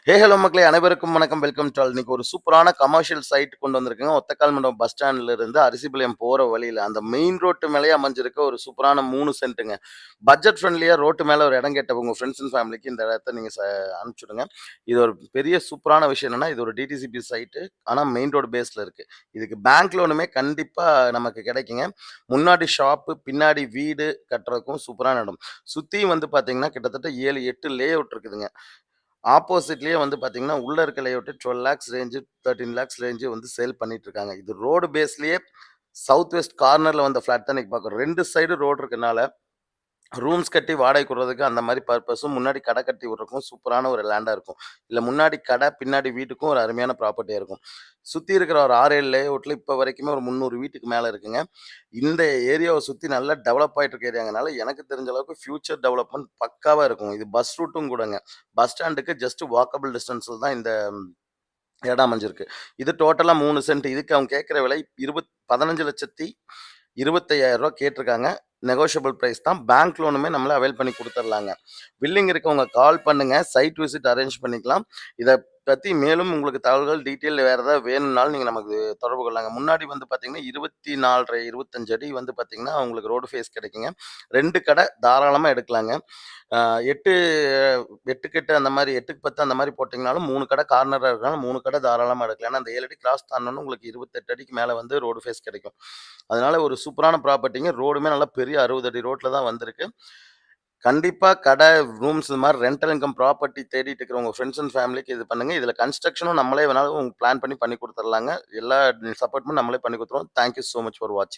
Hello மக்களே! அனைவருக்கும் வணக்கம். Welcome to all. இன்னைக்கு ஒரு சூப்பரான கமர்ஷியல் சைட் கொண்டு வந்திருக்கேங்க. ஒத்தக்கால் மண்டபம் பஸ் ஸ்டாண்ட்ல இருந்து அரிசிபாளையம் போற வழியில, அந்த மெயின் ரோட்டு மேலயே அமைஞ்சிருக்க ஒரு சூப்பரான 3 சென்ட்டுங்க. பட்ஜெட் ஃப்ரெண்ட்லியா ரோட்டு மேல ஒரு இடம் கேட்ட உங்க ஃப்ரெண்ட்ஸ் அண்ட் ஃபேமிலிக்கு இந்த இடத்த நீங்க அனுப்பிச்சுடுங்க. இது ஒரு பெரிய சூப்பரான விஷயம் என்னன்னா, இது ஒரு டிடிசிபி சைட்டு. ஆனா மெயின் ரோடு பேஸ்ல இருக்கு. இதுக்கு பேங்க் லோனுமே கண்டிப்பா நமக்கு கிடைக்குங்க. முன்னாடி ஷாப்பு, பின்னாடி வீடு கட்டுறதுக்கும் சூப்பரான இடம். சுத்தியும் வந்து பார்த்தீங்கன்னா, கிட்டத்தட்ட 7, 8 லே அவுட் இருக்குதுங்க. ஆப்போசிட்லயே வந்து பார்த்தீங்கன்னா, உள்ள இருக்க லேஅவுட் 12,00,000 ரேஞ்சு, 13,00,000 ரேஞ்சு வந்து சேல் பண்ணிட்டு இருக்காங்க. இது ரோடு பேஸ்லயே சவுத் வெஸ்ட் கார்னர்ல வந்த ஃபிளாட் தான் இன்னைக்கு பார்க்குறோம். 2 சைடு ரோடு இருக்கனால, ரூம்ஸ் கட்டி வாடகைக்கு விடுறதுக்கு அந்த மாரி பர்ப்பஸும், முன்னாடி கடை கட்டி விடுறதுக்கும் சூப்பரான ஒரு லேண்டா இருக்கும். இல்ல முன்னாடி கடை, பின்னாடி வீட்டுக்கும் ஒரு அருமையான ப்ராப்பர்ட்டியா இருக்கும். சுத்தி இருக்கிற ஒரு 6, 7 லேஅவுட்ல இப்ப வரைக்குமே ஒரு 300 வீட்டுக்கு மேல இருக்குங்க. இந்த ஏரியாவ சுத்தி நல்லா டெவலப் ஆயிட்டு இருக்க ஏரியாங்கனால, எனக்கு தெரிஞ்ச அளவுக்கு ஃபியூச்சர் டெவலப்மென்ட் பக்காவா இருக்கும். இது பஸ் ரூட்டும் கூடங்க. பஸ் ஸ்டாண்டுக்கு ஜஸ்ட் வாக்கபிள் டிஸ்டன்ஸ்ல தான் இந்த இடம் அமைஞ்சிருக்கு. இது டோட்டலா 3 சென்ட். இதுக்கு அவங்க கேட்கிற விலை 15,25,000 கேட்டிருக்காங்க. நெகோஷியபிள் பிரைஸ் தான். பேங்க் லோனுமே நம்மள அவைல் பண்ணி குடுத்துரலாங்க. வில்லிங் இருக்கவங்க கால் பண்ணுங்க. சைட் விசிட் அரேஞ்ச் பண்ணிக்கலாம். இத பத்தி மேலும் உங்களுக்கு தகவல்கள் டீட்டெயில் வேற ஏதாவது வேணும்னாலும் நீங்க நமக்கு தொடர்பு கொள்ளலாங்க. முன்னாடி வந்து பார்த்தீங்கன்னா, 24 1/2 25 அடி வந்து பார்த்தீங்கன்னா, உங்களுக்கு ரோடு ஃபேஸ் கிடைக்குங்க. 2 கடை தாராளமா எடுக்கலாங்க. அ 8 8க்கு 8 அந்த மாரி 8க்கு 10 அந்த மாரி போட்டீங்கனாலும் 3 கடை கார்னரா இருக்கனால 3 கடை தாராளமா எடுக்கலாம். ஏன்னா, அந்த 7 அடி கிராஸ் தாண்டுனோனே உங்களுக்கு 28 அடிக்கு மேல வந்து ரோடு ஃபேஸ் கிடைக்கும். அதனால ஒரு சூப்பரான ப்ராப்பர்ட்டிங்க. ரோடுமே நல்லா பெரிய 60 அடி ரோட்ல தான் வந்திருக்கு. கண்டிப்பா கடை, ரூம்ஸ் இது மாரி ரெண்டல் இன்கம் ப்ராப்பர்ட்டி தேடிட்டு இருக்கிற உங்க ஃப்ரெண்ட்ஸ் அண்ட் ஃபேமிலிக்கு இது பண்ணுங்க. இதுல கன்ஸ்ட்ரக்ஷனும் நம்மளே வேணாலும் பிளான் பண்ணி குடுத்துரலாங்க. எல்லா சப்போர்ட்டுமே நம்மளே பண்ணி குடுத்துருவோம். Thank you so much for வாட்சிங்.